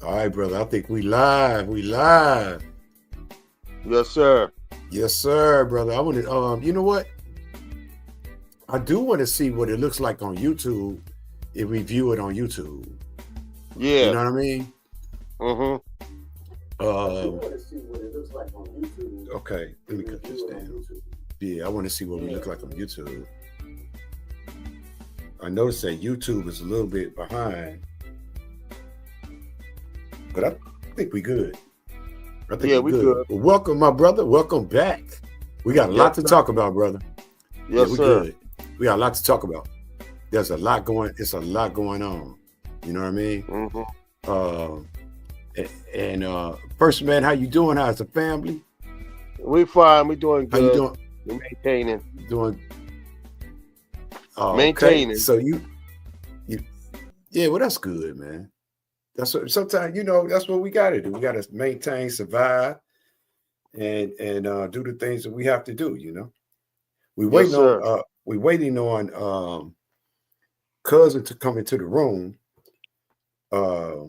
All right, brother. I think we live. We live. Yes, sir. Yes, sir, brother. I want to. You know what? I do want to see what it looks like on YouTube if we view it on YouTube. You Yeah. know what I mean? Mm-hmm. I do want to see what it looks like on YouTube. Okay, let me cut this down. Yeah, I want to see what we look like on YouTube. I noticed that YouTube is a little bit behind, but I think we good. I think Yeah, we're we good. good. Well, welcome, my brother. Welcome back. We got a Yes, lot to sir. talk about, brother. Yeah, Yes, we're sir. good. We got a lot to talk about. There's a lot going. It's a lot going on. You know what I mean? Mm-hmm. Uh, first, man, how you doing? How's the family? We fine. We doing How you good. doing? We maintaining. Doing okay. Maintaining. So you, yeah. Well, that's good, man. That's what. Sometimes that's what we got to do. We got to maintain, survive, and do the things that we have to do. We Yes, waiting on sir. cousin to come into the room. Uh,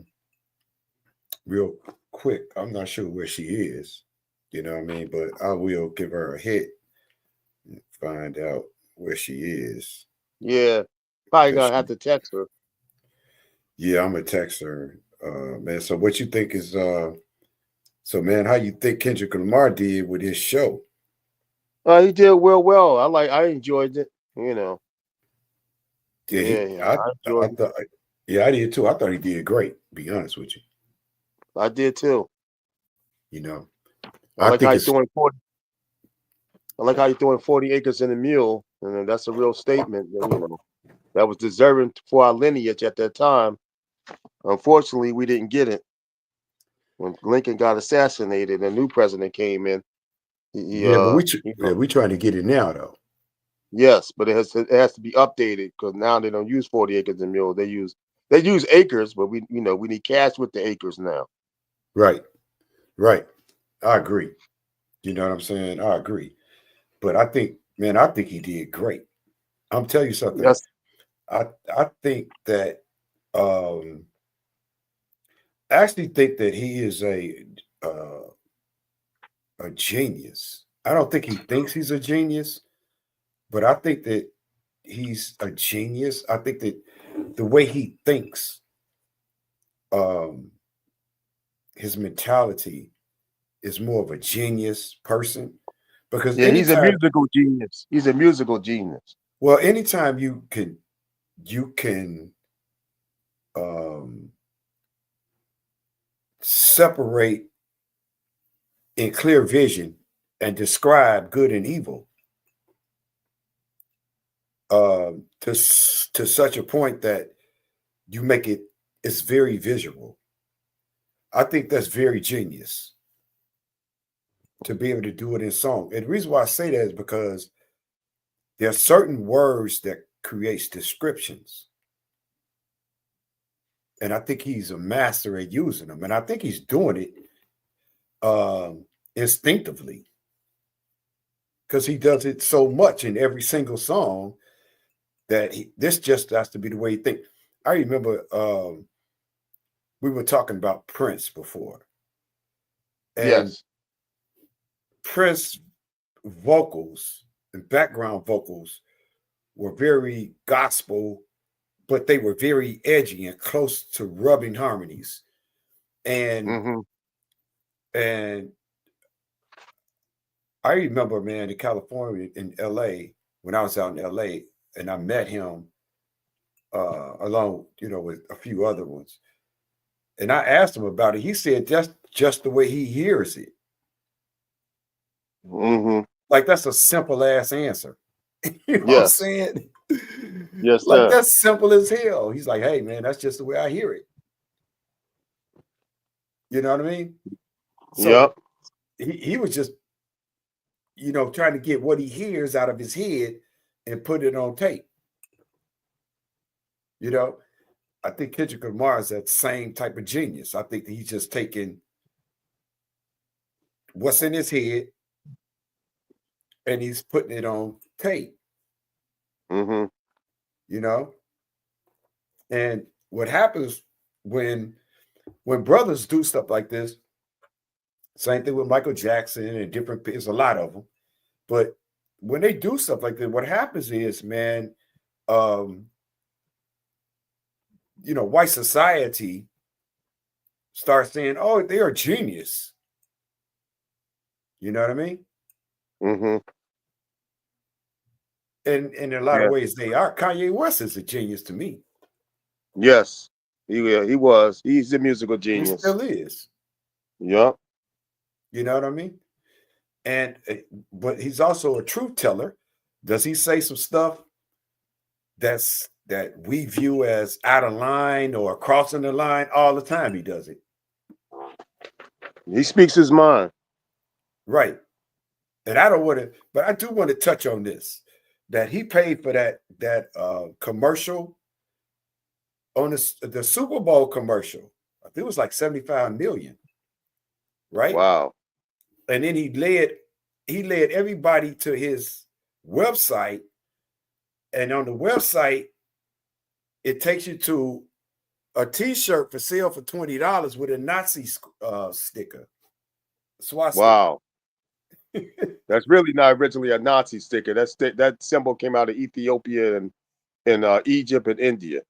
real quick. I'm not sure where she is. You know what I mean? But I will give her a hit and find out where she is. Yeah. Probably Cause gonna have to text her. yeah, I'm gonna text her, man. So what you think is so man, how you think Kendrick Lamar did with his show? He did well. I enjoyed it. You know. Yeah, Yeah. I I enjoyed it. thought yeah, I did too. I thought he did great, to be honest with you. I did too. You know. I I like how think he it's throwing 40. I like how he throwing 40 acres in a mule, and that's a real statement. That was deserving for our lineage at that time. Unfortunately, we didn't get it. When Lincoln got assassinated, a new president came in. He yeah, but we trying to get it now though. yes, but it has to be updated because now they don't use 40 acres and mule. They use acres, but we need cash with the acres now. Right, right. I agree. You know what I'm saying? I agree. But I think, man, I think he did great. I'm tell you something. Yes, I I think that um I actually think that he is uh, a genius. I don't think he thinks he's a genius, but I think that he's a genius. I think that the way he thinks, um, his mentality is more of a genius person. Because yeah, he's a anytime, musical genius. He's a musical genius. well, anytime you can um, separate in clear vision and describe good and evil to such a point that you make it's very visual. I think that's very genius to be able to do it in song. And the reason why I say that is because there are certain words that creates descriptions. And I think he's a master at using them. And I think he's doing it instinctively because he does it so much in every single song that this just has to be the way he thinks. I remember we were talking about Prince before, and Yes. Prince vocals and background vocals were very gospel, but they were very edgy and close to rubbing harmonies. And Hmm. and I remember, man, in California, in LA, when I was out in LA, and I met him along, with a few other ones. And I asked him about it. He said that's just the way he hears it. Hmm. Like that's a simple ass answer. You know what I'm Yes. saying? Yes, Like sir. that's simple as hell. He's like, hey man, that's just the way I hear it. You know what I mean? So Yep. he was just, trying to get what he hears out of his head and put it on tape. You know, I think Kendrick Lamar is that same type of genius. I think that he's just taking what's in his head and he's putting it on tape, Hmm. you know? And what happens when when brothers do stuff like this, same thing with Michael Jackson and different, there's a lot of them. But when they do stuff like that, what happens is, man, um, white society starts saying, "Oh, they are genius." You know what I mean? Mm-hmm. And in a lot of Yeah. ways, they are. Kanye West is a genius to me. Yes. He was. He's a musical He genius. still is. Yep. You know what I mean? And but he's also a truth teller. Does he say some stuff that we view as out of line or crossing the line? All the time he does it. He speaks his mind. Right. And I don't want to, but I do want to touch on this, that he paid for that commercial on the Super Bowl commercial. I think it was like 75 million, right? Wow. And then he led everybody to his website, and on the website it takes you to a T-shirt for sale for $20 with a Nazi sticker, swastika. Wow. That's really not originally a Nazi sticker. That symbol came out of Ethiopia and Egypt and India.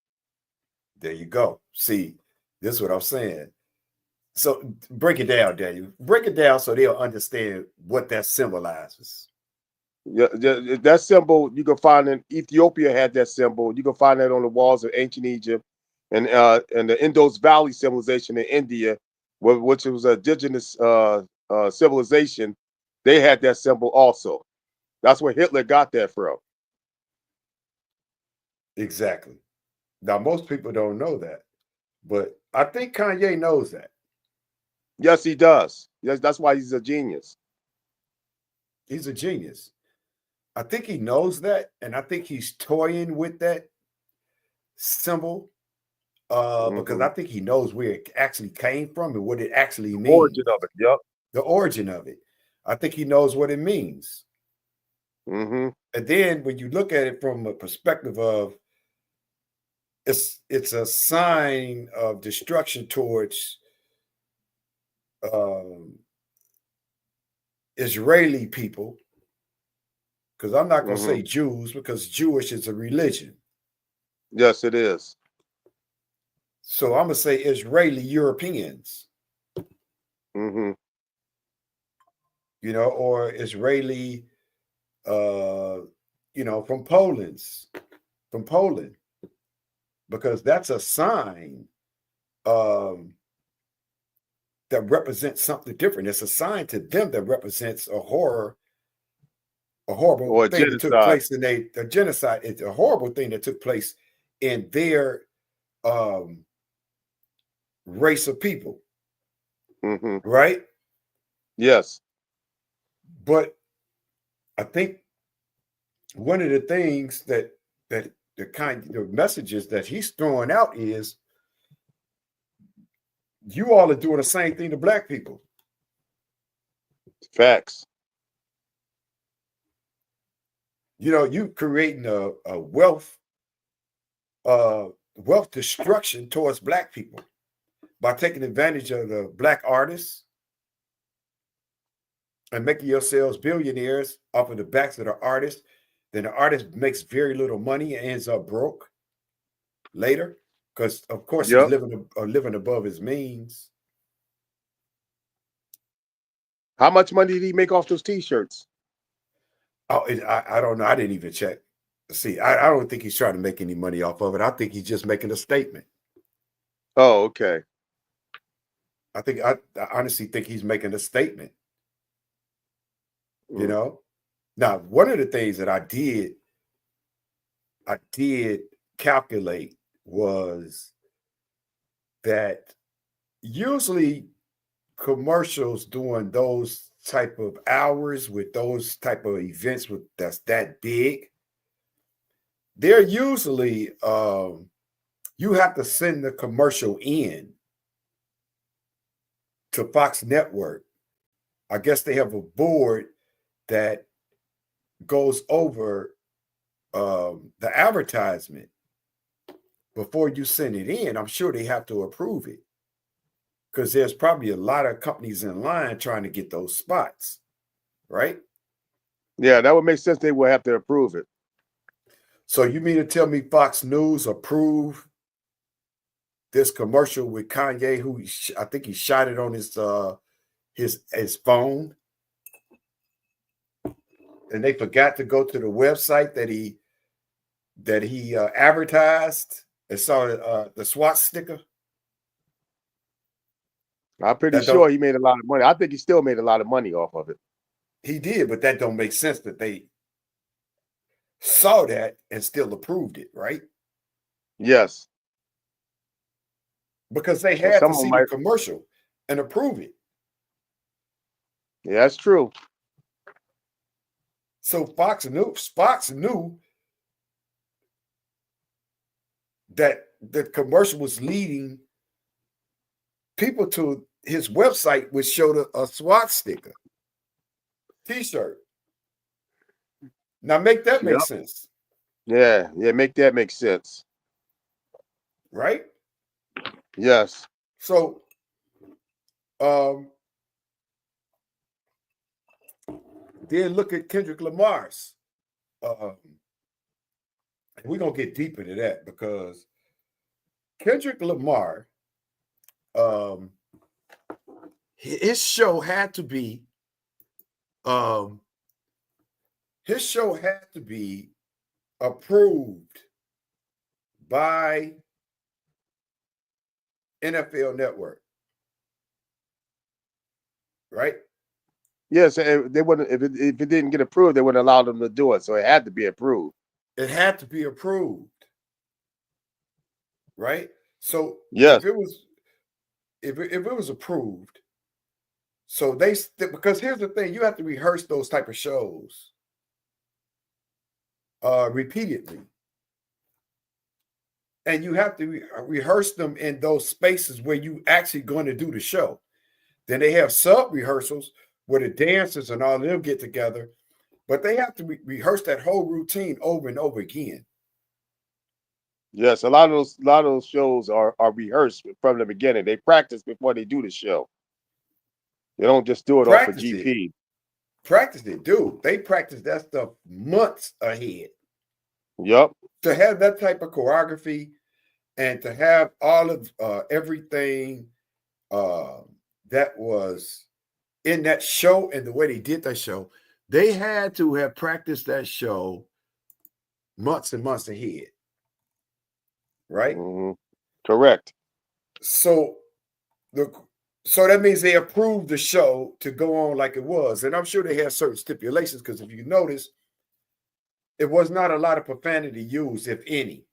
There you go. See, this is what I'm saying. So break it down, Daniel. Break it down so they'll understand what that symbolizes. Yeah, that symbol you can find in Ethiopia had that symbol. You can find that on the walls of ancient Egypt, and the Indus Valley civilization in India, which was a indigenous civilization. They had that symbol also. That's where Hitler got that from. Exactly. Now, most people don't know that, but I think Kanye knows that. Yes, he does. Yes, that's why he's a genius. He's a genius. I think he knows that, and I think he's toying with that symbol because Hmm. I think he knows where it actually came from and what it actually Origin means, of it. Yep. the origin of it. I think he knows what it means. Hmm. And then when you look at it from a perspective of it's a sign of destruction towards um, Israeli people, because I'm not going to Hmm. say Jews because Jewish is a religion. Yes, it is. So I'm going to say Israeli Europeans, Hmm. or Israeli, uh, from Poland, because that's a sign um, that represents something different. It's a sign to them that represents a horrible Or a thing that took genocide. place in a genocide. It's a horrible thing that took place in their um, race of people, Hmm. right? Yes. But I think one of the things that the messages that he's throwing out is you all are doing the same thing to black people. Facts. You creating a wealth destruction towards black people by taking advantage of the black artists and making yourselves billionaires off of the backs of the artist. Then the artist makes very little money and ends up broke later because, of course, he's Yep. living above his means. How much money did he make off those T-shirts? Oh, I don't know. I didn't even check. See, I don't think he's trying to make any money off of it. I think he's just making a statement. Oh, okay. I honestly think he's making a statement. You Mm. know. Now, one of the things that I did calculate was that usually commercials doing those type of hours with those type of events that's that big, they're usually you have to send the commercial in to Fox Network. I guess they have a board that goes over the advertisement before you send it in. I'm sure they have to approve it. because there's probably a lot of companies in line trying to get those spots, right? Yeah, that would make sense. They would have to approve it. So you mean to tell me Fox News approved this commercial with Kanye, who I think he shot it on his phone, and they forgot to go to the website that he advertised and saw the SWAT sticker? I'm pretty That sure don't he made a lot of money. I think he still made a lot of money off of it. He did, but that don't make sense that they saw that and still approved it, right? Yes. Because they Well, had to someone see the might. commercial and approve it. Yeah, that's true. So Fox knew that the commercial was leading people to his website, which showed a SWAT sticker, T-shirt. Now make that make Yep. sense, Yeah. Make that make sense. right? Yes. So, then look at Kendrick Lamar's. We're gonna get deep into that because Kendrick Lamar, his show had to be, um, approved by NFL Network, right? Yes. They wouldn't if it didn't get approved, they wouldn't allow them to do it. So it had to be approved. It had to be approved, right? So Yes. if it was approved, so because here's the thing, you have to rehearse those type of shows repeatedly, and you have to rehearse them in those spaces where you actually going to do the show. Then they have sub rehearsals where the dancers and all of them get together, but they have to rehearse that whole routine over and over again. Yes. A lot of those shows are rehearsed from the beginning. They practice before they do the show. They don't just do it off of Practice it, GP. dude. They practice that stuff months ahead Yep. to have that type of choreography and to have all of everything that was in that show and the way they did that show. They had to have practiced that show months and months ahead, right? Mm-hmm. Correct. So so that means they approved the show to go on like it was, and I'm sure they had certain stipulations because if you notice, it was not a lot of profanity used, if any.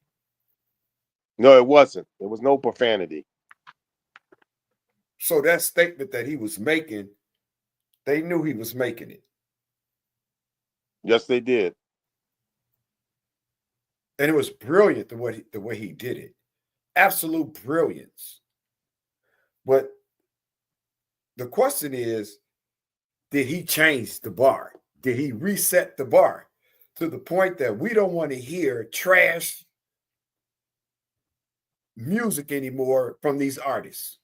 No, it wasn't. There was no profanity. So that statement that he was making, they knew he was making it, Yes, they did. and it was brilliant the way he did it, absolute brilliance. But the question is, did he change the bar? Did he reset the bar to the point that we don't want to hear trash music anymore from these artists?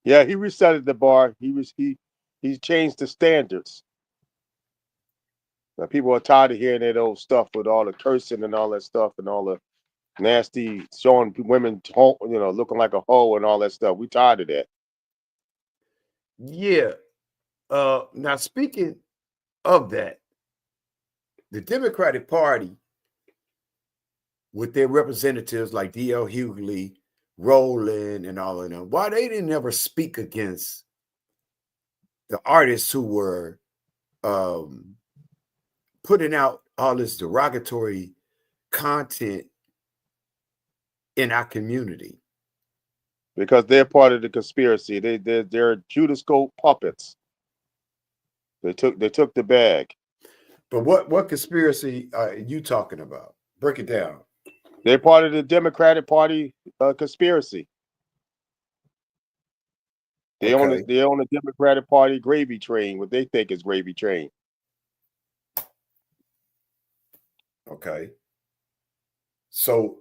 Yeah, he resetted the bar. He changed the standards. Now, people are tired of hearing that old stuff with all the cursing and all that stuff and all the nasty showing women, looking like a hoe and all that stuff. We tired of that. Yeah. Now, speaking of that, the Democratic Party, with their representatives like D.L. Hughley, Rowland, and all of them, why they didn't ever speak against the artists who were putting out all this derogatory content in our community? Because they're part of the conspiracy. They're Judas Goat puppets. They took the bag. But what conspiracy are you talking about? Break it down. They're part of the Democratic Party conspiracy. Okay. They own the Democratic Party gravy train, what they think is gravy train. Okay. So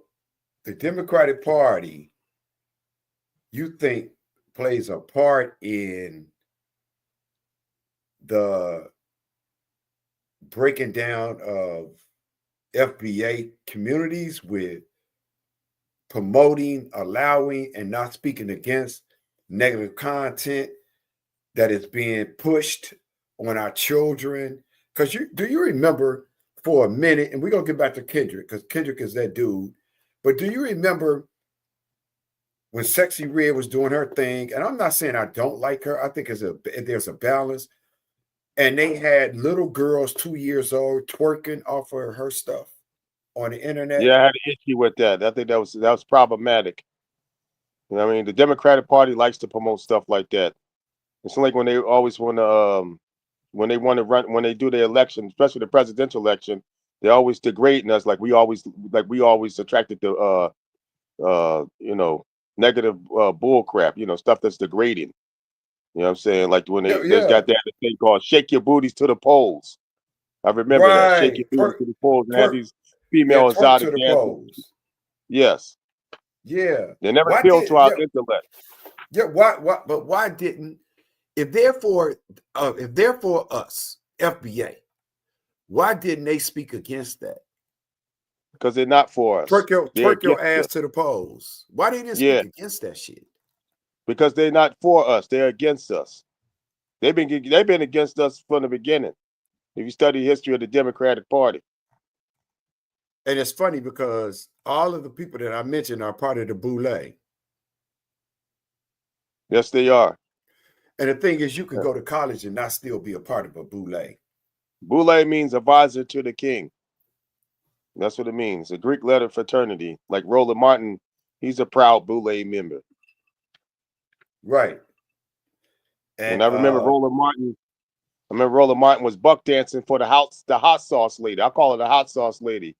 the Democratic Party, you think plays a part in the breaking down of FBA communities with promoting, allowing, and not speaking against negative content that is being pushed on our children. Because do you remember for a minute, and we're going to get back to Kendrick, because Kendrick is that dude, but do you remember when Sexy Red was doing her thing? And I'm not saying I don't like her. I think there's a balance. And they had little girls 2 years old twerking off of her stuff on the internet. Yeah, I had an issue with that. I think that was problematic. You know what I mean? The Democratic Party likes to promote stuff like that. It's like when they always want to when they want to run, when they do their election, especially the presidential election, they're always degrading us like we always attracted to negative bull crap, stuff that's degrading. You know what I'm saying? Like when Yeah, there's yeah. got that thing called "Shake Your Booties to the Polls." I remember that. Shake Right. your booties to the polls and have Twerk. these Yeah, female twerk exotic to the dancers. polls. Yes. Yeah. They never Why appealed to did our yeah, intellect. yeah, why didn't if therefore us, FBA, why didn't they speak against that? Because they're not for us. They're Twerk your against ass us. to the polls. Why they didn't Yeah. speak against that shit? Because they're not for us. They're against us. They've been against us from the beginning. If you study the history of the Democratic Party. And it's funny because all of the people that I mentioned are part of the boule. Yes, they are. And the thing is, you can go to college and not still be a part of a boule. Boule means advisor to the king. That's what it means. A Greek letter fraternity. Like Roland Martin, he's a proud boule member. Right. And And I remember Roland Martin was buck dancing for the hot sauce lady. I call her the hot sauce lady.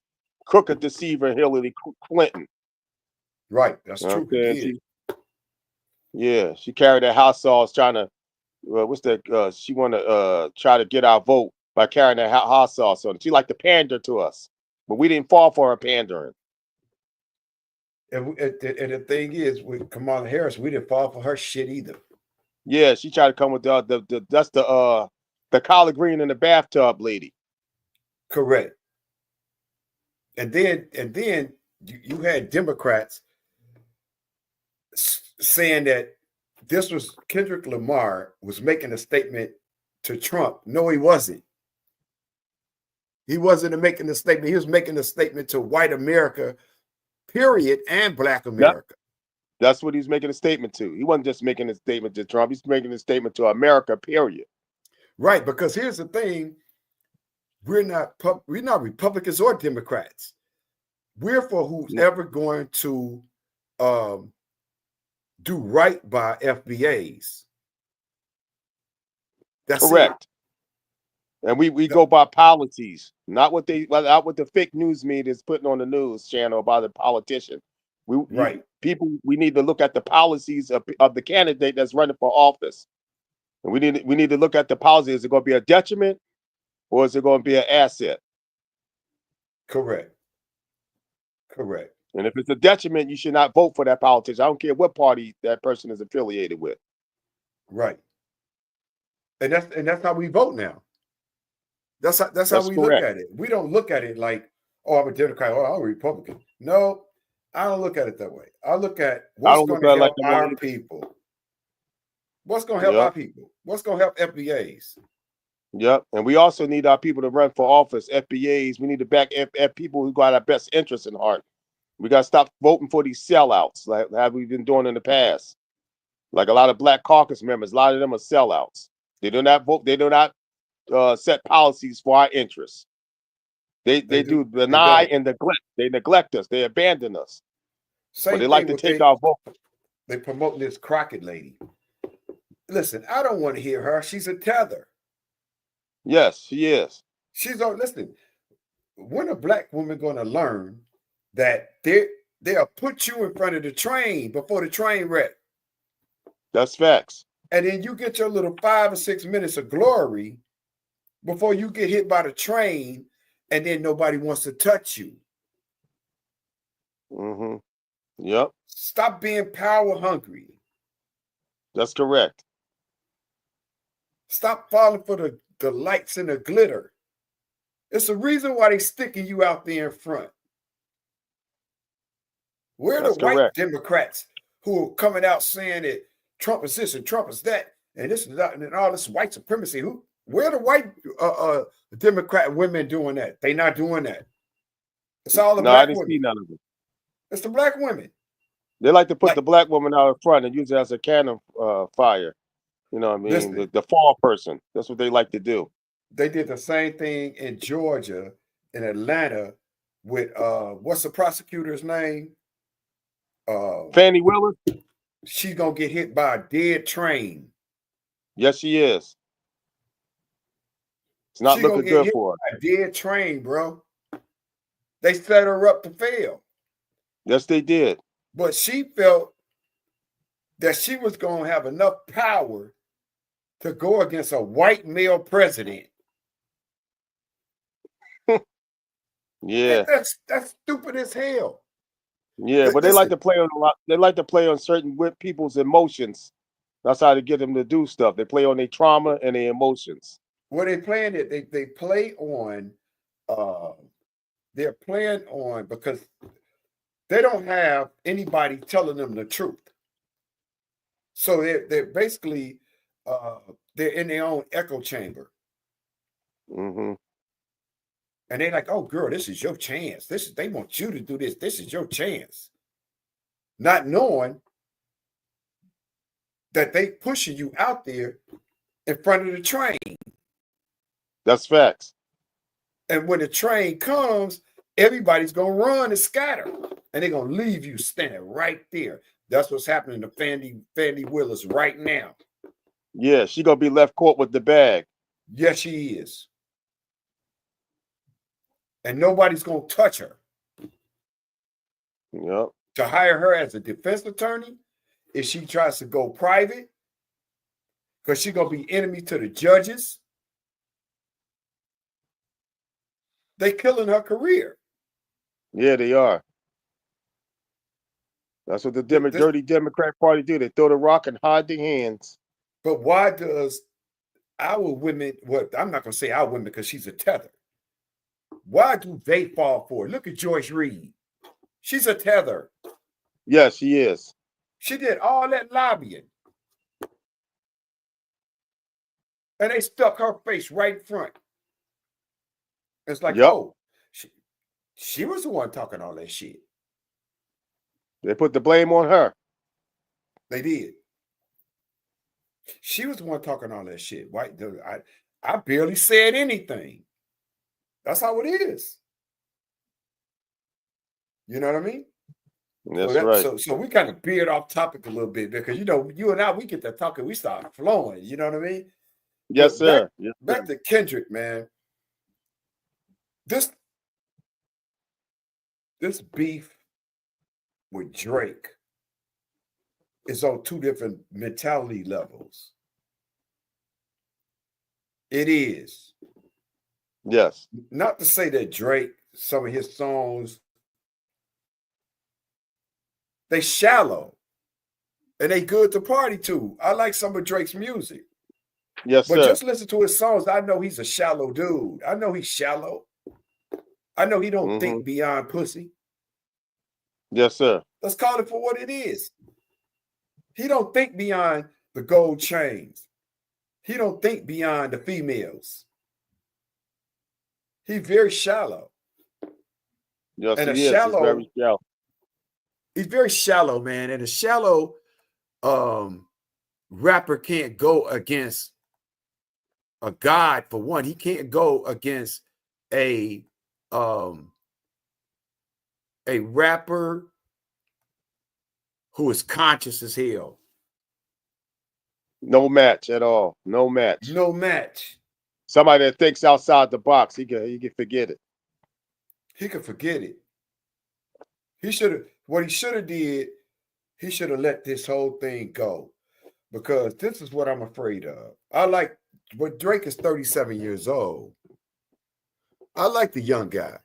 Crooked deceiver Hillary Clinton. right, that's You know true. what He I'm did. saying? She carried that hot sauce trying to she want to try to get our vote by carrying that hot sauce on it. She liked to pander to us, but we didn't fall for her pandering. And the thing is, with Kamala Harris, we didn't fall for her shit either. Yeah, she tried to come with the collard green in the bathtub lady. Correct. And then you had Democrats saying that this was Kendrick Lamar was making a statement to Trump. No, he wasn't. He wasn't making a statement. He was making a statement to white America, period, and Black America. Yep. That's what he's making a statement to. He wasn't just making a statement to Trump. He's making a statement to America, period. Right, because here's the thing: we're not Republicans or Democrats. We're for who's ever going to do right by FBAs. That's Correct. it. And we go by policies, not what the fake news media is putting on the news channel about the politician. Right. We need to look at the policies of the candidate that's running for office. And we need to look at the policy. Is it going to be a detriment or is it going to be an asset? Correct. Correct. And if it's a detriment, you should not vote for that politician. I don't care what party that person is affiliated with. Right. And that's how we vote now. That's how we look correct. at it. We don't look at it like, oh, I'm a Democrat, oh, I'm a Republican. No, I don't look at it that way. I look at what's going to help our people. What's going to help our people? What's going to help FBAs? Yep. And we also need our people to run for office, FBAs. We need to back people who got our best interests in heart. We got to stop voting for these sellouts like we've been doing in the past. Like a lot of Black Caucus members, a lot of them are sellouts. They do not vote. They do not set policies for our interests. They do deny and neglect. They neglect us. They abandon us. Same but they like to take our vote. They promoting this Crockett lady. Listen, I don't want to hear her. She's a tether. Yes, she is. She's on. Listen, when a Black woman going to learn that they'll put you in front of the train before the train wreck? That's facts. And then you get your little 5 or 6 minutes of glory before you get hit by the train, and then nobody wants to touch you. Mm-hmm. Yep. Stop being power hungry. That's correct. Stop falling for the lights and the glitter. It's the reason why they sticking you out there in front. Where are the That's white correct. Democrats who are coming out saying that Trump is this and Trump is that and this and that and all this white supremacy? Where are the white Democrat women doing that? They not doing that. It's all the No, I black didn't see women. none of it. It's the black women. They like to put Like, the black woman out in front and use it as a cannon fire. You know what I mean? listen, The fall person. That's what they like to do. they did the same thing in Georgia, in Atlanta, with what's the prosecutor's name? Fannie Willis? She's gonna get hit by a dead train. Yes, she is. It's not She's gonna looking get good hit for her. by a dead train, bro. They set her up to fail. Yes, they did. But she felt that she was gonna have enough power to go against a white male president. Yeah. That's stupid as hell. Yeah, but they like Listen, to play on a lot. They like to play on certain people's emotions. That's how they get them to do stuff. They play on their trauma and their emotions. what they playing it, they play on uh they're playing on because they don't have anybody telling them the truth. So they're basically they're in their own echo chamber. Mm-hmm. And they're like, oh girl, this is your chance. They want you to do this. This is your chance. Not knowing that they pushing you out there in front of the train. That's facts. And when the train comes, everybody's gonna run and scatter. And they're gonna leave you standing right there. That's what's happening to Fannie Willis right now. Yeah, she gonna be left caught with the bag. Yes, she is. And nobody's gonna touch her. Yep. To hire her as a defense attorney, if she tries to go private, because she's gonna be enemy to the judges. They killing her career. Yeah, they are. That's what the dirty Democrat Party do. They throw the rock and hide their hands. But why does our women, well, I'm not gonna say our women because she's a tether. Why do they fall for it? Look at Joyce Reed. She's a tether. Yes, she is. She did all that lobbying. And they stuck her face right in front. It's like, Yep. oh, she was the one talking all that shit. They put the blame on her. They did. She was the one talking all that shit. White, I barely said anything. That's how it is. You know what I mean? That's right. So we kind of veered off topic a little bit because you and I, we get to talking, we start flowing. You know what I mean? Yes, But sir. back to Kendrick, man. This beef with Drake is on two different mentality levels. It is. Yes. Not to say that Drake, some of his songs, they shallow and they good to party to. I like some of Drake's music. Yes, but sir. just listen to his songs. I know he's a shallow dude. I know he's shallow. I know he don't think beyond pussy. Yes, sir. Let's call it for what it is. He don't think beyond the gold chains. He don't think beyond the females. He's very shallow. Yes, and he is. He's very shallow. He's very shallow, man. And a shallow rapper can't go against a god for one. He can't go against a rapper who is conscious as hell. No match at all. No match. No match. Somebody that thinks outside the box, he can forget it. He could forget it. He should have what he should have did, he should have let this whole thing go. Because this is what I'm afraid of. But Drake is 37 years old. I like the young guy.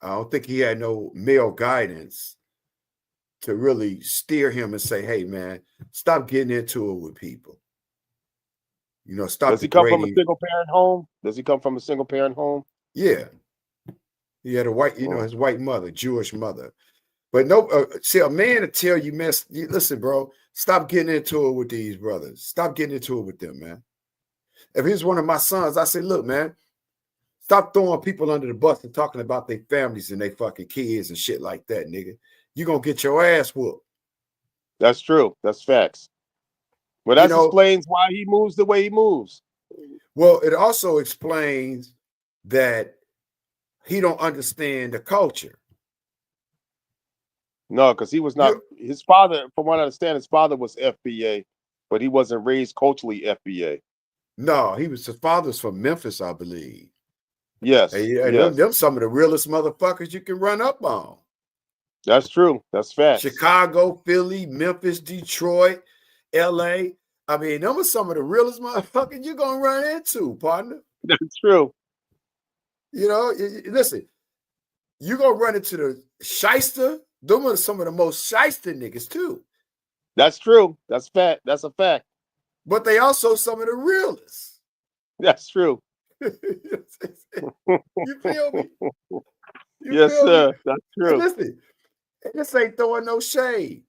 I don't think he had no male guidance. to really steer him and say, hey, man, stop getting into it with people. You know, stop Does he come from a degrading. single parent home? Does he come from a single parent home? Yeah. He had a white, you know, Mm. his white mother, Jewish mother. But no, see, a man to tell you, man, listen, bro, stop getting into it with these brothers. Stop getting into it with them, man. If he's one of my sons, I say, look, man, stop throwing people under the bus and talking about their families and their fucking kids and shit like that, nigga. You're going to get your ass whooped. That's true. That's facts. Well, You that know, explains why he moves the way he moves. well, it also explains that he don't understand the culture. No, because he was not You his father. From what I understand, his father was FBA, but he wasn't raised culturally FBA. No, his father's from Memphis, I believe. Yes, And yes, them some of the realest motherfuckers you can run up on. that's true. That's facts. Chicago, Philly, Memphis, Detroit, LA. I mean, them are some of the realest motherfuckers you're gonna run into, partner. That's true. You know, listen, you're gonna run into the shyster. Them are some of the most shyster niggas too. That's true. That's fact. That's a fact. But they also some of the realest. That's true. You feel me? You Yes, feel me? sir. That's And true. listen, this ain't throwing no shade.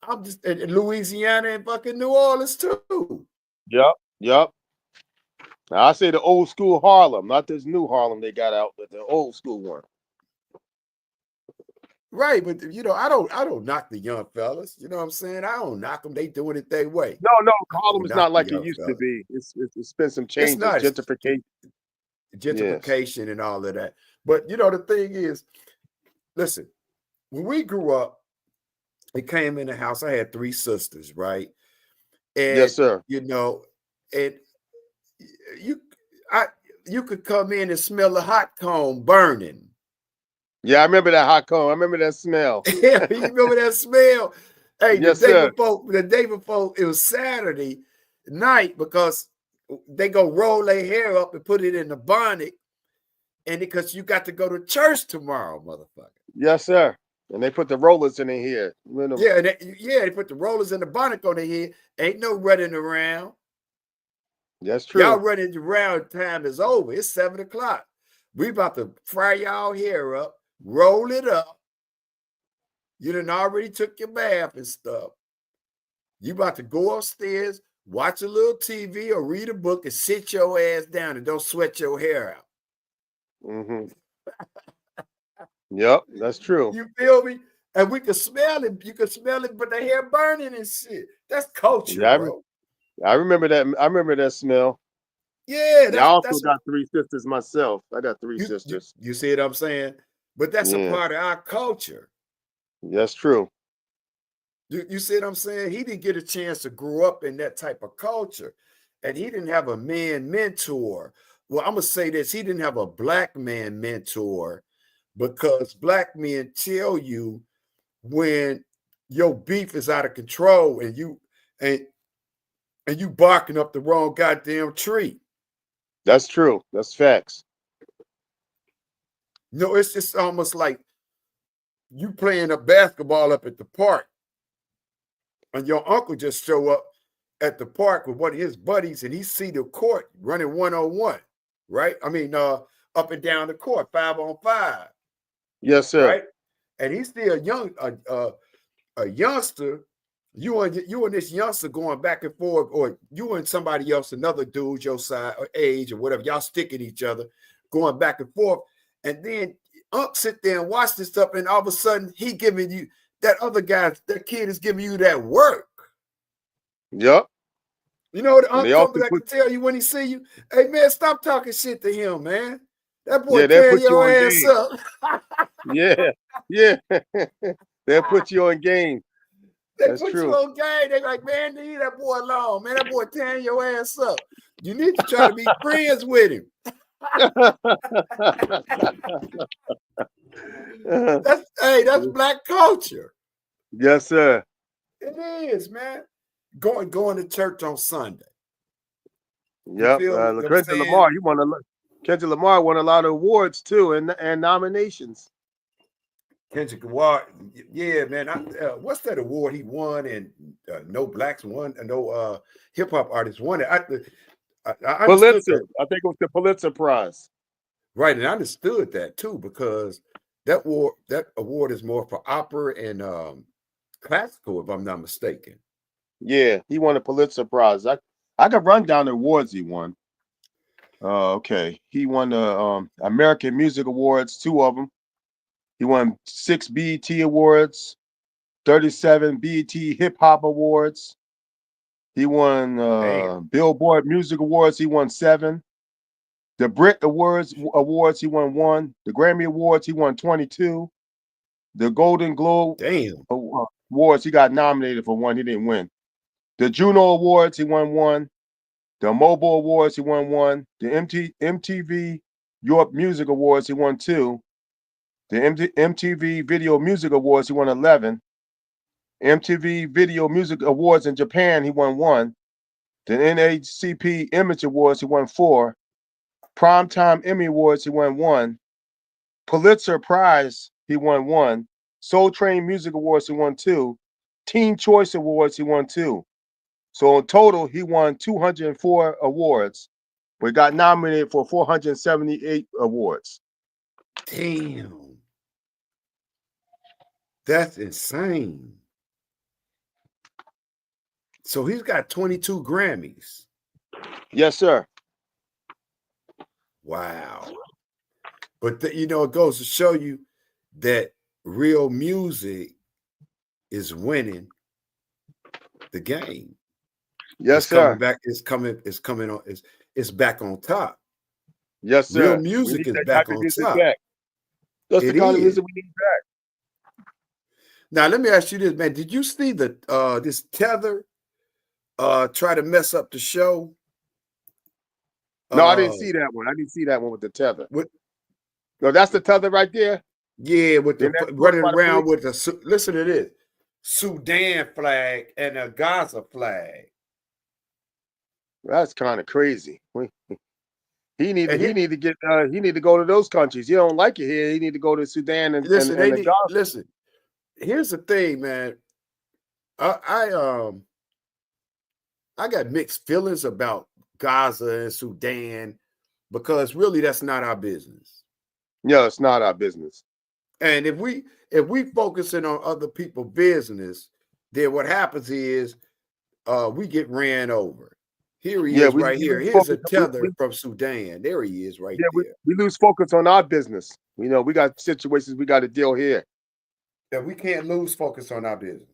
I'm just in Louisiana and fucking New Orleans too. Yep. Yep. Now, I say the old school Harlem, not this new Harlem they got out, but the old school one. Right, but you know, I don't knock the young fellas. You know what I'm saying? I don't knock them. They doing it their way. No, no, I Harlem don't is knock not the like it young used to fellas. be. It's been some It's changes, not. It's gentrification. Yes. gentrification and all of that. But you know, the thing is, listen, when we grew up, it came in the house. I had 3 sisters, right? Yes, And sir. you know, and you I you could come in and smell a hot cone burning. Yeah, I remember that hot cone. I remember that smell. Yeah, you remember that smell? Hey, Yes, sir. the day before it was Saturday night because they go roll their hair up and put it in the bonnet, and because you got to go to church tomorrow, motherfucker. Yes, sir. And they put the rollers in their hair. Yeah, they put the rollers in the bonnet on their head. Ain't no running around. That's Y'all true. running around, time is over. It's 7 o'clock. We about to fry y'all hair up, roll it up. You done already took your bath and stuff. You about to go upstairs, watch a little TV or read a book and sit your ass down and don't sweat your hair out. Mm-hmm. Yep, that's true. You feel me? And we can smell it. You can smell it, but the hair burning and shit. That's culture, Yeah, bro. I remember that. I remember that smell. Yeah, Yeah, I also that's got 3 sisters myself. I got 3 you sisters. you see what I'm saying? But that's a Yeah, part of our culture. that's true. You see what I'm saying? He didn't get a chance to grow up in that type of culture. And he didn't have a man mentor. Well, I'm going to say this. He didn't have a black man mentor because black men tell you when your beef is out of control and and you barking up the wrong goddamn tree. That's true. That's facts. No, it's just almost like you playing a basketball up at the park and your uncle just show up at the park with one of his buddies and he see the court running 1-on-1, right? I mean, up and down the court, 5-on-5, Yes, sir. right? And he's still a youngster. You and this youngster going back and forth, or you and somebody else, another dude your size or age or whatever, y'all sticking each other, going back and forth, and then Unc sit there and watch this stuff, and all of a sudden he giving you that other guy, that kid is giving you that work. Yep. You know what And they Unc come also back put and tell you when he see you? Hey man, stop talking shit to him, man. That boy yeah, they'll tearing put you your on ass game. up. Yeah, yeah. They'll put you on game. They That's put you true. on game. They like, man, leave that boy alone. Man, that boy tearing your ass up. You need to try to be friends with him. That's black culture. Yes, sir. It is, man. Going to church on Sunday. You Yep. feel what I'm Kendrick saying? Lamar, Kendrick Lamar won a lot of awards too, and nominations. Kendrick Lamar, yeah, man. What's that award he won? And no blacks won, no hip hop artists won it. I understood Pulitzer. that, I think it was the Pulitzer Prize. right, and I understood that too because that award is more for opera and classical, if I'm not mistaken. Yeah, he won a Pulitzer Prize. I could run down the awards he won. Okay, he won the American Music Awards, 2 of them. He won 6 BET Awards, 37 BET Hip Hop Awards. He won Damn, Billboard Music Awards. He won 7. The Brit Awards. He won 1. The Grammy Awards. He won 22. The Golden Globe damn, Awards. He got nominated for 1. He didn't win. The Juno Awards. He won 1. The Mobile Awards. He won 1. The MTV Europe Music Awards. He won 2. The MTV Video Music Awards. He won 11. MTV Video Music Awards in Japan. He won 1. The NAACP Image Awards. He won 4. Primetime Emmy Awards. He won 1. Pulitzer Prize. He won 1. Soul Train Music Awards. He won 2. Teen Choice Awards. He won 2. So in total, he won 204 awards, but got nominated for 478 awards. damn. That's insane. So he's got 22 Grammys. Yes, sir. Wow. But it goes to show you that real music is winning the game. Yes, It's coming sir. back. It's coming on. It's back on top. Yes, Real sir. We music need is that back type of on music top. back. That's the It kind of is. music we need back. Now let me ask you this, man. Did you see the this tether try to mess up the show? No, I didn't see that one. I didn't see that one with the tether. With No, that's the tether right there. with Then the that's running by the around police. with the listen to this Sudan flag and a Gaza flag. That's kind of crazy. He need And to get he need to go to those countries. He don't like it here. He need to go to Sudan listen, and the Gaza. listen. Here's the thing, man. I I got mixed feelings about Gaza and Sudan because really that's not our business. Yeah, it's not our business. And if we focusing on other people's business, then what happens is we get ran over. Here he Yeah, is we right here. lose Here's focus. a tether from Sudan. There he is right there. We lose focus on our business. We got situations we got to deal here. That we can't lose focus on our business.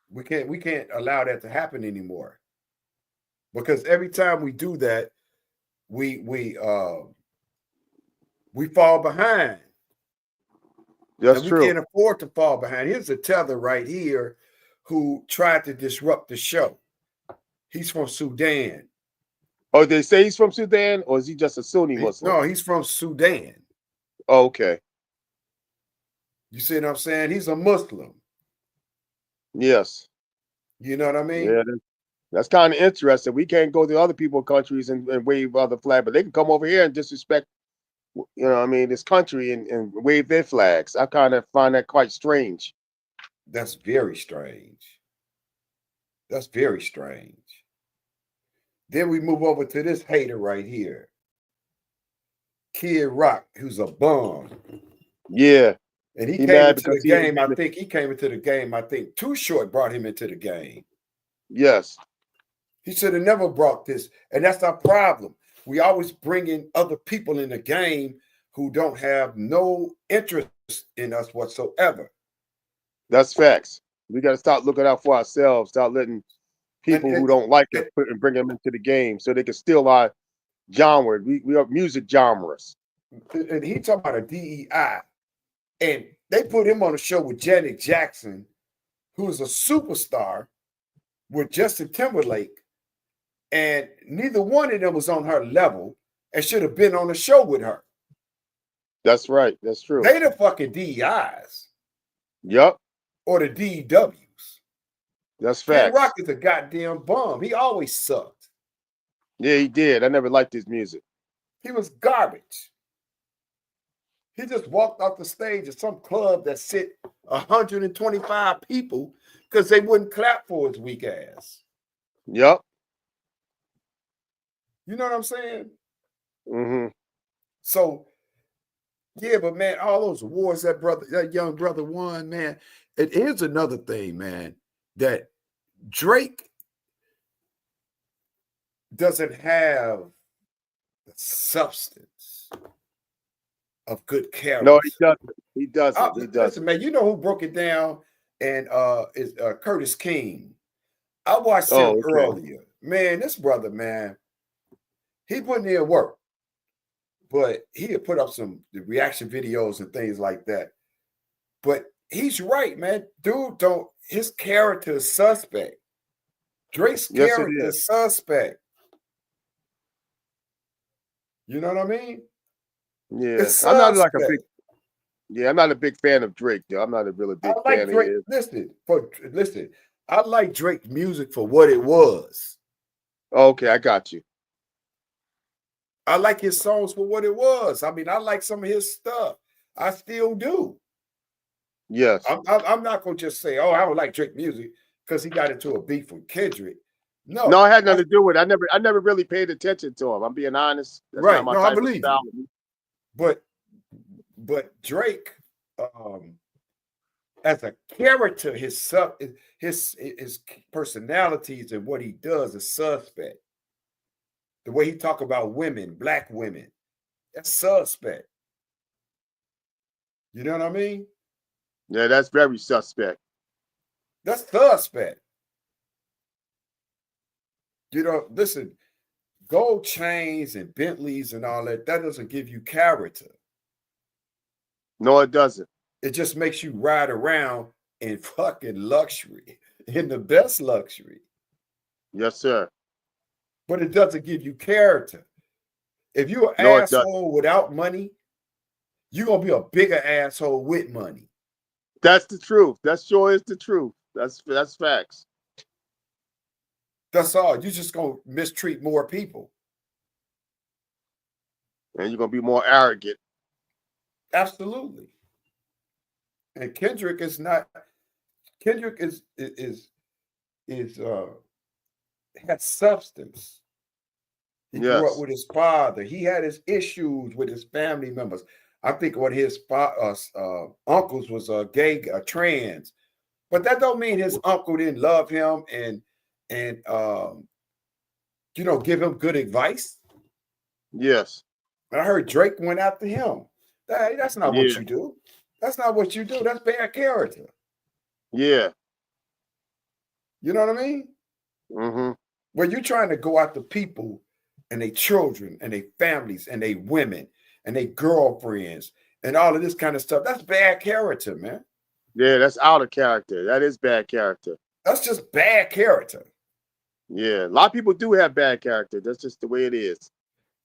We can't allow that to happen anymore. Because every time we do that, we fall behind. That's And we true. can't afford to fall behind. Here's a tether right here who tried to disrupt the show. He's from Sudan. Oh, they say he's from Sudan, or is he just a Sunni Muslim? No, he's from Sudan. Oh, okay. You see what I'm saying? He's a Muslim. Yes. You know what I mean? Yeah, that's kind of interesting. We can't go to other people's countries and wave other flag, but they can come over here and disrespect, this country and wave their flags. I kind of find that quite strange. That's very strange. That's very strange. Then we move over to this hater right here. Kid Rock, who's a bum. Yeah. And he He came mad into the because game. He came into the game. I think Too Short brought him into the game. Yes. He should have never brought this. And that's our problem. We always bring in other people in the game who don't have no interest in us whatsoever. That's facts. We got to start looking out for ourselves. Start letting people who don't like us and bring them into the game so they can steal our genre. We are music genres. And he talking about a DEI. And they put him on a show with Janet Jackson, who's a superstar, with Justin Timberlake. And neither one of them was on her level and should have been on the show with her. That's right. That's true. They the fucking DEIs. Yep. Or the DWs. That's Kid facts. Rock is a goddamn bum. He always sucked. Yeah, he did. I never liked his music. He was garbage. He just walked off the stage at some club that sit 125 people because they wouldn't clap for his weak ass. Yep. You know what I'm saying? Mm-hmm. So, yeah, but man, all those awards that young brother won, man. And here's another thing, man, that Drake doesn't have the substance of good No, character. he doesn't. He doesn't. He Listen, doesn't. man, you know who broke it down? And is Curtis King. I watched him Oh, okay. earlier. Man, this brother, man, he put in work, but he had put up some reaction videos and things like that. But he's right, man. Dude, don't his character is suspect. Drake's Yes, it character is. is suspect. You know what I mean? Yeah, It's I'm not like a big. suspect. Yeah, I'm not a big fan of Drake. Though. I'm not a really I big like fan of Drake. his. Listen. I like Drake's music for what it was. Okay, I got you. I like his songs for what it was. I mean, I like some of his stuff. I still do. Yes. I'm not gonna just say, "Oh, I don't like Drake music" because he got into a beef with Kendrick. No, No, it had nothing to do with it. I never really paid attention to him. I'm being honest. That's not right? my No, I type of believe you. style. But Drake, as a character, his personalities and what he does is suspect. The way he talk about women, black women, that's suspect. You know what I mean? Yeah, that's very suspect. That's suspect. You know, listen, gold chains and Bentleys and all that, that doesn't give you character. No, it doesn't. It just makes you ride around in fucking luxury, in the best luxury. Yes, sir. But it doesn't give you character. If you're an No, it doesn't. asshole without money, you're gonna be a bigger asshole with money. That's the truth. That sure is the truth. That's facts. That's all. You're just gonna mistreat more people. And you're gonna be more arrogant. Absolutely. And Kendrick is not. Kendrick is has substance. He grew up Yes. with his father. He had his issues with his family members. I think one of his uncles was a gay, trans, but that don't mean his uncle didn't love him and give him good advice. Yes. I heard Drake went after him. That's not what Yeah. you do. That's not what you do. That's bad character. Yeah. You know what I mean? Mm-hmm. When you're trying to go after people and their children and their families and their women and their girlfriends and all of this kind of stuff, that's bad character, man. Yeah, that's out of character. That is bad character. That's just bad character. Yeah. A lot of people do have bad character. That's just the way it is.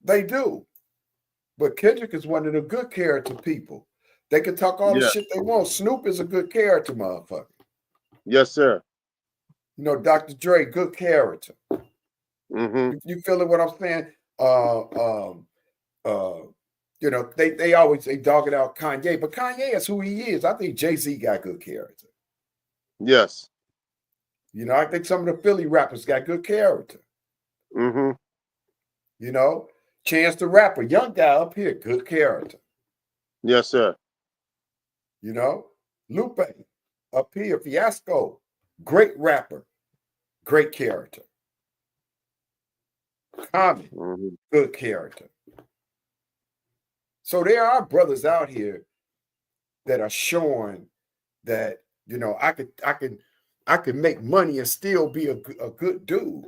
They do. But Kendrick is one of the good character people. They can talk all the Yeah. shit they want. Snoop is a good character, motherfucker. Yes, sir. You know, Dr. Dre, good character. Mm-hmm. You feeling what I'm saying? They always dog it out Kanye, but Kanye is who he is. I think Jay-Z got good character. Yes. You know, I think some of the Philly rappers got good character. Mm-hmm. You know, Chance the Rapper, young guy up here, good character. Yes, sir. You know, Lupe up here, Fiasco, great rapper, great character. Common, Mm-hmm. good character. So there are brothers out here that are showing that, you know, I could make money and still be a good dude.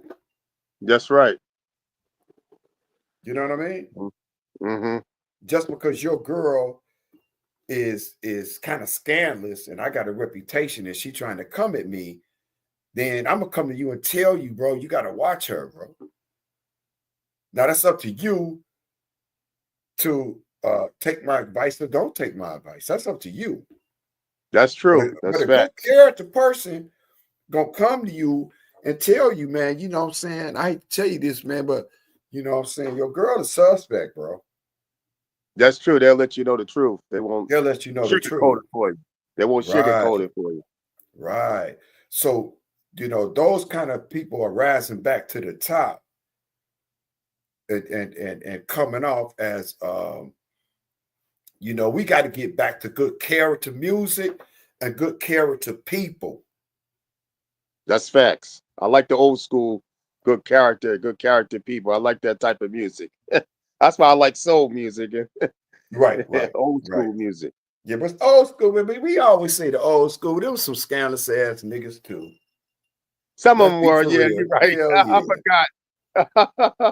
That's right. You know what I mean? Mm-hmm. Just because your girl is kind of scandalous and I got a reputation and she trying to come at me, then I'm gonna come to you and tell you, bro, you gotta watch her, bro. Now that's up to you to take my advice or don't take my advice. That's up to you. That's true. But That's a good facts. character person gonna come to you and tell you, man, you know what I'm saying? I hate to tell you this, man, but you know what I'm saying? Your girl is suspect, bro. That's true. They'll let you know the truth. They won't They'll let you know the sugarcoat truth. it for you. They won't sugarcoat Right, it for you. right. So, those kind of people are rising back to the top and coming off as we got to get back to good character music and good character people. That's facts. I like the old school good character people. I like that type of music. That's why I like soul music Right, and right, old right. school music. Yeah, but old school, we always say the old school. There was some scandalous ass niggas too. Some of Let's them be were, for yeah, real. you're right. Hell I yeah.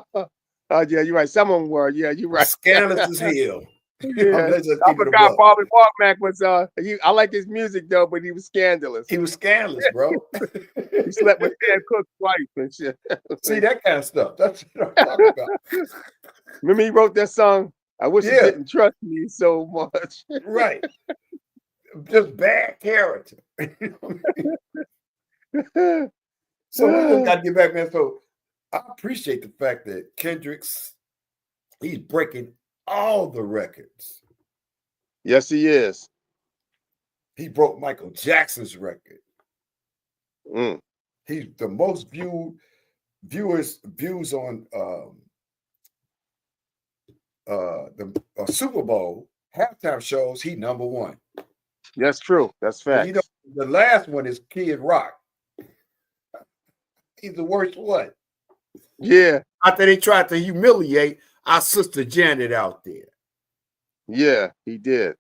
forgot. Oh, yeah, you're right. Some of them were, yeah, you're right. Scandalous as hell. Yeah, Let's just I keep it a forgot buck. Bobby Markmack was, I like his music though, but he was scandalous. He was scandalous, bro. He slept with Sam Cooke's wife and shit. See, that kind of stuff. That's what I'm talking about. Remember he wrote that song, I wish you Yeah, didn't trust me so much. right. Just bad character. So we just got to get back, man. So I appreciate the fact that he's breaking all the records. Yes, he is. He broke Michael Jackson's record. Mm. He's the most views on the Super Bowl halftime shows. He number one. That's true. That's And facts. the last one is Kid Rock. He's the worst one. Yeah. After they tried to humiliate our sister Janet out there. Yeah, he did.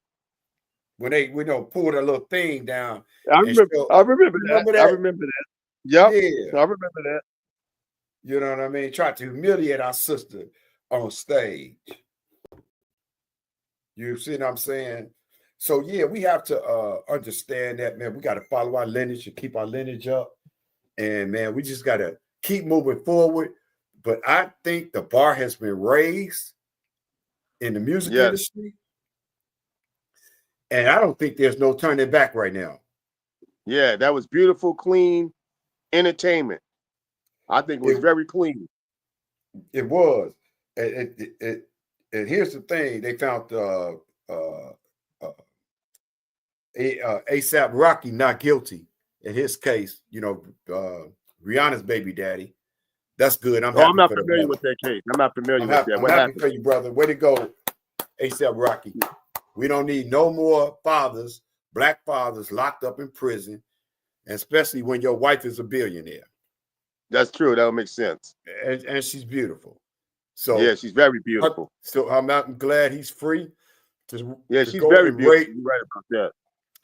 When they pulled a little thing down. I remember that. Remember I that? remember that. Yep. Yeah. I remember that. You know what I mean? Tried to humiliate our sister on stage. You see what I'm saying? So yeah, we have to understand that, man. We got to follow our lineage and keep our lineage up. And man, we just got to keep moving forward. But I think the bar has been raised in the music industry. And I don't think there's no turning back right now. Yeah, that was beautiful, clean entertainment. I think it was very clean. It was. And here's the thing. They found A$AP Rocky not guilty in his case. Rihanna's baby daddy. That's good. I'm happy I'm not for the familiar brother. with that case. I'm not familiar with that. I'm What happy happened? for you, brother. Way to go, A$AP Rocky. We don't need no more fathers, black fathers, locked up in prison, and especially when your wife is a billionaire. That's true. That would make sense. And she's beautiful. So yeah, she's very beautiful. I'm glad he's free to she's go very and beautiful. You're right about that.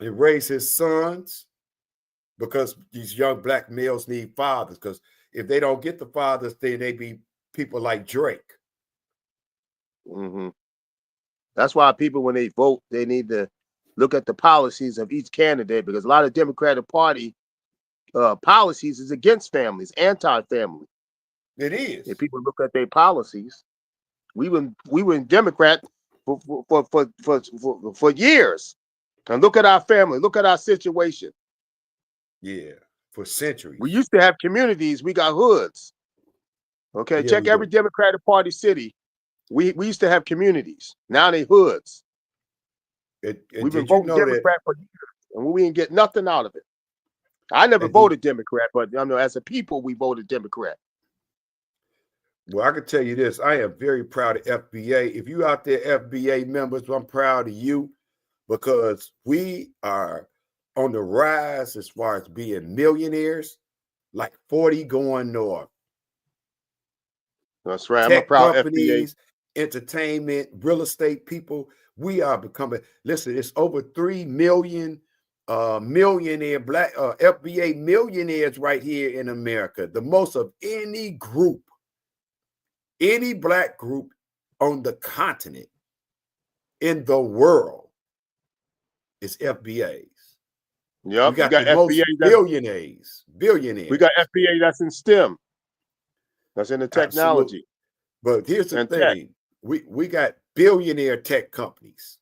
And raise his sons, because these young black males need fathers. Because if they don't get the fathers, then they be people like Drake. Mm-hmm. That's why people, when they vote, they need to look at the policies of each candidate, because a lot of Democratic Party policies is against families, anti-family. It is. If people look at their policies, we were Democrat for years, and look at our family, look at our situation. Yeah, for centuries. We used to have communities. We got hoods. Okay, check every Democratic Party city. We used to have communities. Now they hoods. We've been voting Democrat for years, and we didn't get nothing out of it. I never voted Democrat, but as a people, we voted Democrat. Well, I can tell you this. I am very proud of FBA. If you out there, FBA members, I'm proud of you, because we are on the rise as far as being millionaires, like 40 going north. That's right. Tech I'm a proud companies, FBA. Entertainment, real estate people. We are becoming, listen, it's over 3 million millionaire black FBA millionaires right here in America. The most of any group, any black group on the continent, in the world, is FBAs. Yep, we got the most billionaires. We got FBA that's in STEM. That's in the technology. Absolutely. But here's the thing. We got billionaire tech companies.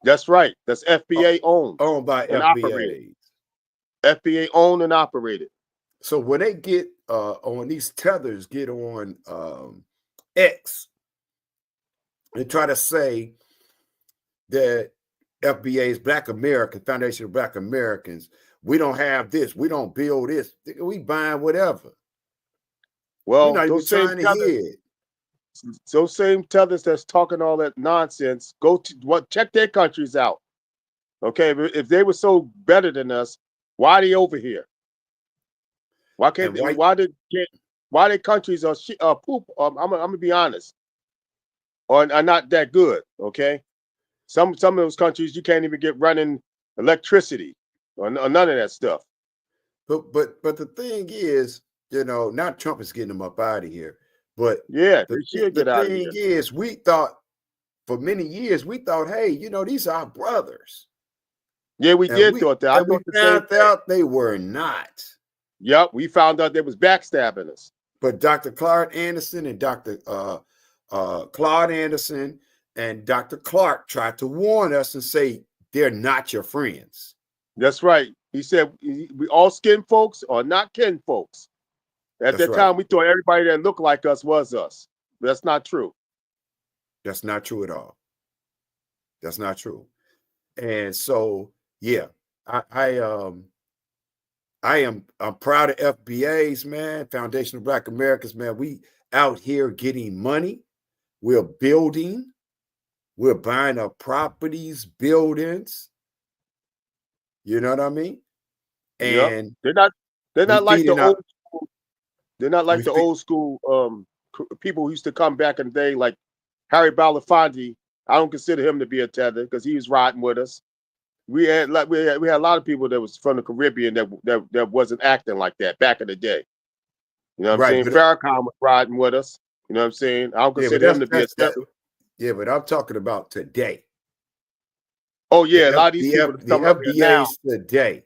That's right. That's FBA owned. Owned by FBAs. Operated. FBA owned and operated. So when they get on these tethers, get on X and try to say that FBA's Black American Foundation of Black Americans, we don't have this, we don't build this, we buying whatever. We're Well, not even trying to hear it. those same tethers that's talking all that nonsense, go to check their countries out. Okay, if they were so better than us, why are they over here? Why can't? And Why their countries are poop? I'm gonna be honest, or are not that good. Okay, some of those countries you can't even get running electricity or none of that stuff. But the thing is, now Trump is getting them up out of here. But Yeah, they should the get out of thing here. is, we thought for many years, hey, these are our brothers. Yeah, we did thought that. I And we thought the same found thing. out they were not. Yep, we found out they was backstabbing us. But Dr. Clark Anderson and Dr. Claude Anderson and Dr. Clark tried to warn us and say they're not your friends. That's right. He said we all skin folks are not kin folks. At that time, we thought everybody that looked like us was us. That's not true. That's not true at all. That's not true. And so, yeah, I'm proud of FBA's, man, Foundation of Black Americans, man. We out here getting money. We're building. We're buying up properties, buildings. You know what I mean? And yep. They're not like the old school. They're not like the old school people who used to come back in the day, like Harry Belafonte. I don't consider him to be a tether because he was riding with us. We had a lot of people that was from the Caribbean that wasn't acting like that back in the day. You know what I'm saying? Farrakhan was riding with us. You know what I'm saying? I don't consider him to be a tether. Yeah, but I'm talking about today. Oh yeah, a lot of these people the FBAs today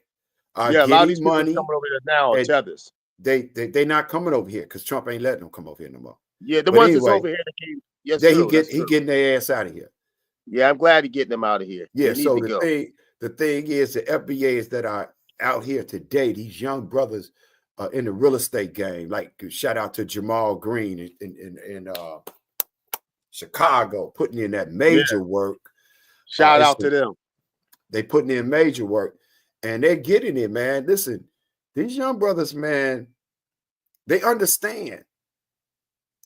are a lot of these getting money. People coming over here now are tethers. They not coming over here because Trump ain't letting them come over here no more. Yeah, the ones that's over here that came. Yes, he getting their ass out of here. Yeah, I'm glad he's getting them out of here. Yeah, so the thing is, the FBAs that are out here today, these young brothers in the real estate game, like shout out to Jamal Green in Chicago, putting in that major work. Shout out to them. They putting in major work and they're getting it, man. Listen, these young brothers, man, they understand.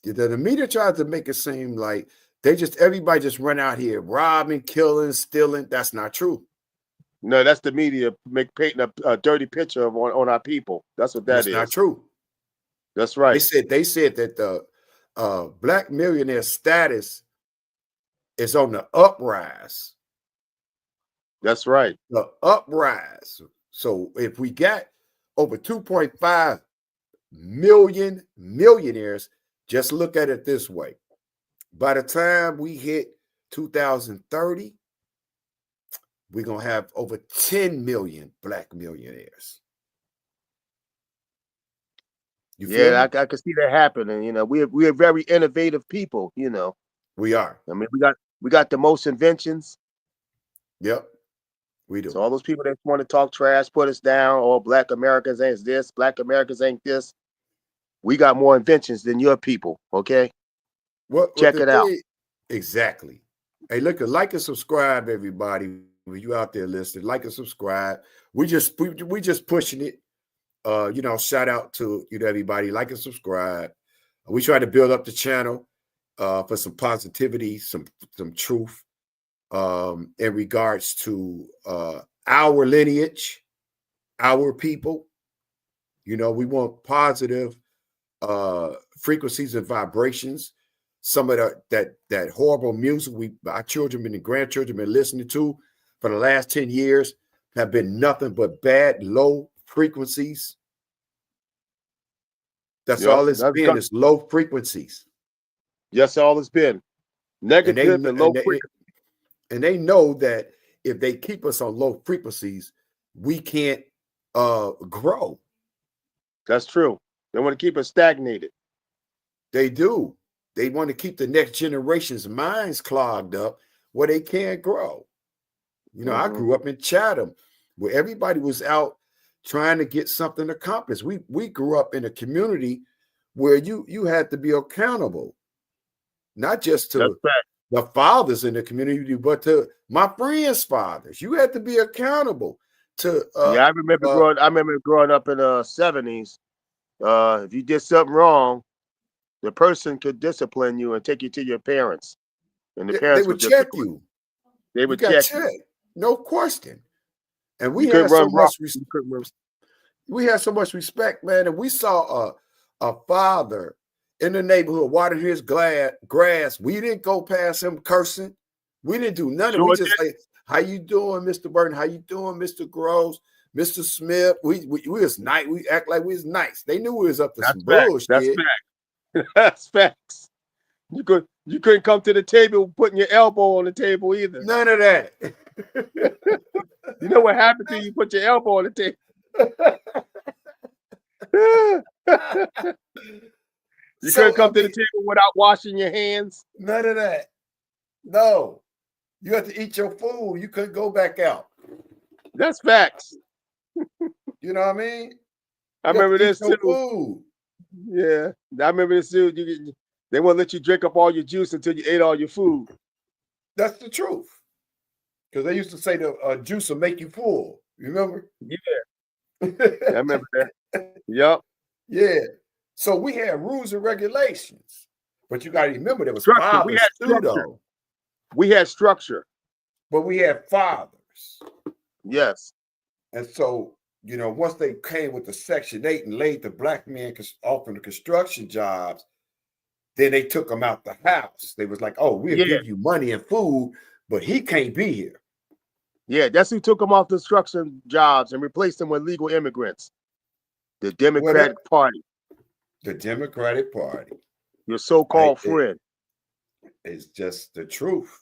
The media tries to make it seem like everybody just run out here robbing, killing, stealing. That's not true. No, that's the media painting a dirty picture on our people. That's what that is. That's not true. That's right. They said that the black millionaire status is on the uprise. That's right. The uprise. So if we got over 2.5 million millionaires, just look at it this way. By the time we hit 2030, we're going to have over 10 million black millionaires. I can see that happening. We're very innovative people, We are. I mean, we got the most inventions. Yep. We do. So all those people that want to talk trash, put us down, or black Americans ain't this, black Americans ain't this. We got more inventions than your people, okay? Check it out. Exactly. Hey, look, like and subscribe, everybody. When you out there listening, like and subscribe. We just pushing it. Shout out to everybody. Like and subscribe. We try to build up the channel for some positivity, some truth in regards to our lineage, our people. We want positive frequencies and vibrations. Some of that horrible music our children and grandchildren been listening to for the last 10 years have been nothing but bad, low frequencies. That's all it's been, is low frequencies. Yes, all it's been. Negative and low frequencies. And they know that if they keep us on low frequencies, we can't grow. That's true. They want to keep us stagnated. They do. They want to keep the next generation's minds clogged up where they can't grow. I grew up in Chatham where everybody was out trying to get something accomplished. We grew up in a community where you had to be accountable, not just to the fathers in the community, but to my friends' fathers. You had to be accountable to Yeah, I remember growing up in the 70s. If you did something wrong, the person could discipline you and take you to your parents, and the they parents would would check discipline. you. They You would got check you. checked, no question. And You couldn't run rock. You couldn't run. we had so much respect, man. And we saw a father in the neighborhood watering his grass. We didn't go past him cursing. We didn't do nothing. We Sure just say, "How you doing, Mr. Burton? How you doing, Mr. Groves, Mr. Smith?" We was nice. We act like we was nice. They knew we was up to some bullshit. That's fact. That's facts. You couldn't come to the table putting your elbow on the table either. None of that. You know what happened to you? Put your elbow on the table. You couldn't come to the table without washing your hands. None of that. No. You had to eat your food. You couldn't go back out. That's facts. You know what I mean? I remember this too. Food. Yeah, I remember this too. They won't let you drink up all your juice until you ate all your food. That's the truth. Because they used to say the juice will make you full. You remember? Yeah. I remember that. Yep. Yeah. So we had rules and regulations. But you got to remember there was structure. fathers we had too, structure. though. We had structure. But we had fathers. Yes. And so, you know, once they came with the Section 8 and laid the black men off in the construction jobs, then they took them out the house. They was like, oh, we'll give you money and food, but he can't be here. Yeah, that's who took them off the construction jobs and replaced them with legal immigrants. The Democratic Party. The Democratic Party. Your so-called friend. It's just the truth.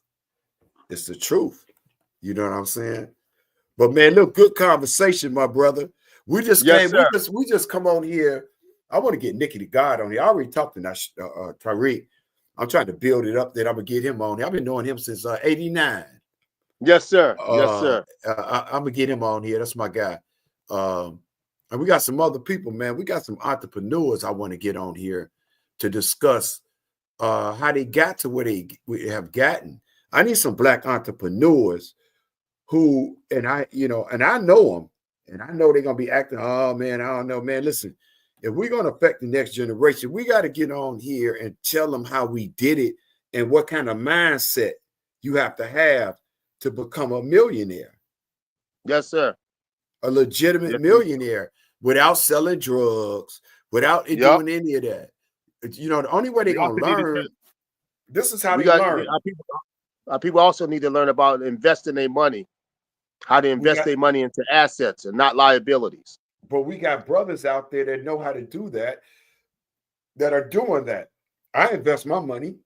It's the truth. You know what I'm saying? But man, look, good conversation, my brother. We just we just come on here. I want to get Nikki the God on here. I already talked to Tariq. I'm trying to build it up that I'm gonna get him on here. I've been knowing him since '89. Yes, sir. Yes, sir. I'm gonna get him on here. That's my guy. And we got some other people, man. We got some entrepreneurs I want to get on here to discuss how they got to where they have gotten. I need some black entrepreneurs who, and I know them, and I know they're gonna be acting, oh man, I don't know, man. Listen, if we're gonna affect the next generation, we got to get on here and tell them how we did it and what kind of mindset you have to become a millionaire. Yes, sir. A legitimate millionaire without selling drugs, without doing any of that. You know, the only way they're gonna learn. This is how they learn. Our people also need to learn about investing their money, how to invest their money into assets and not liabilities. But we got brothers out there that know how to do that, that are doing that. I invest my money,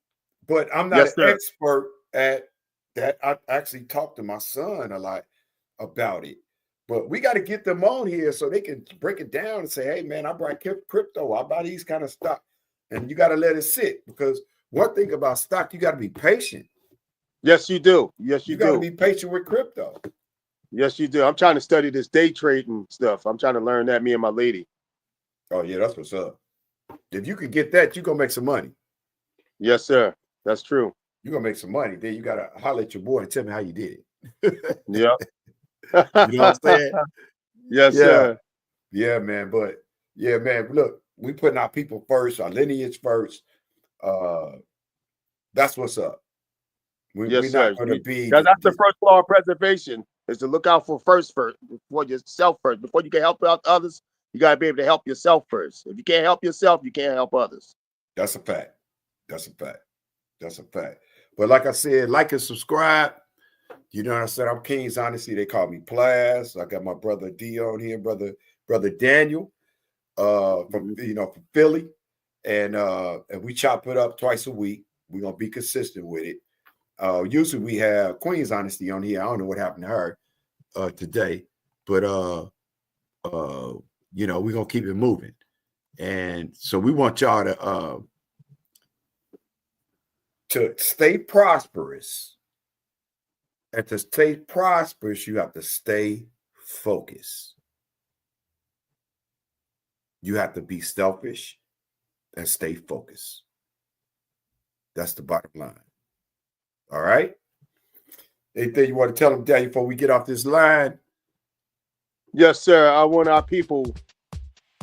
but I'm not an expert at that. I actually talk to my son a lot about it. But we got to get them on here so they can break it down and say, hey, man, I buy crypto. I buy these kind of stock. And you got to let it sit, because one thing about stock, you got to be patient. Yes, you do. Yes, you do. You got to be patient with crypto. Yes, you do. I'm trying to study this day trading stuff. I'm trying to learn that, me and my lady. Oh, yeah, that's what's up. If you can get that, you're going to make some money. Yes, sir. That's true. You're going to make some money. Then you got to holler at your boy and tell me how you did it. Yeah. You know what I'm saying? Yes, sir. Yeah, man. But yeah, man, look, we putting our people first, our lineage first. That's what's up. We're not going to be. That's the first law of preservation, is to look out for yourself first. Before you can help out others, you got to be able to help yourself first. If you can't help yourself, you can't help others. That's a fact. That's a fact. That's a fact. But like I said, like and subscribe. You know what I said? I'm King's Honesty. They call me Plaz. I got my brother D on here, brother Daniel, from Philly, and we chop it up twice a week. We're gonna be consistent with it. Usually we have Queen's Honesty on here. I don't know what happened to her today, but we're gonna keep it moving. And so we want y'all to stay prosperous. And to stay prosperous, you have to stay focused. You have to be selfish and stay focused. That's the bottom line. All right. Anything you want to tell them, Daniel, before we get off this line? Yes, sir. I want our people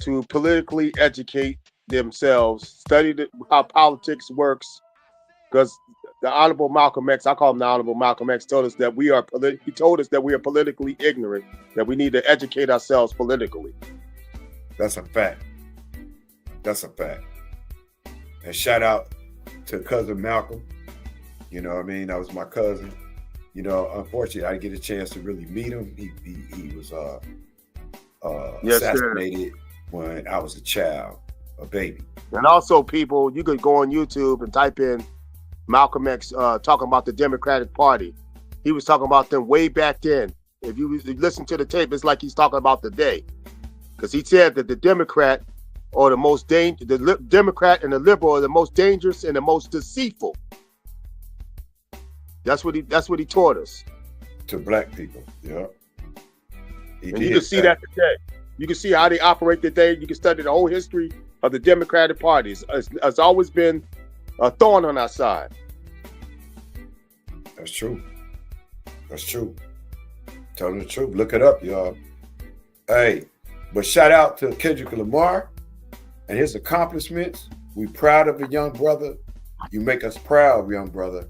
to politically educate themselves, study how politics works, because the Honorable Malcolm X, I call him the Honorable Malcolm X, told us that he told us that we are politically ignorant, that we need to educate ourselves politically. That's a fact. That's a fact. And shout out to cousin Malcolm. You know what I mean? That was my cousin. You know, unfortunately, I didn't get a chance to really meet him. He was assassinated when I was a child, a baby. And also, people, you could go on YouTube and type in Malcolm X talking about the Democratic Party. He was talking about them way back then. If you listen to the tape, it's like he's talking about the day, because he said that the Democrat or the Democrat and the liberal are the most dangerous and the most deceitful. That's what he taught us. To black people, yeah. And you can see that today. You can see how they operate today. You can study the whole history of the Democratic Party. It's always been a thorn on our side. That's true. That's true. Telling the truth. Look it up, y'all. Hey, but shout out to Kendrick Lamar and his accomplishments. We proud of the young brother. You make us proud, young brother.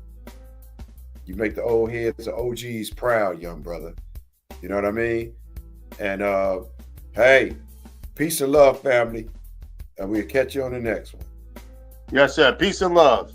You make the old heads, the OGs proud, young brother. You know what I mean? And hey, peace and love, family. And we'll catch you on the next one. Yes, sir. Peace and love.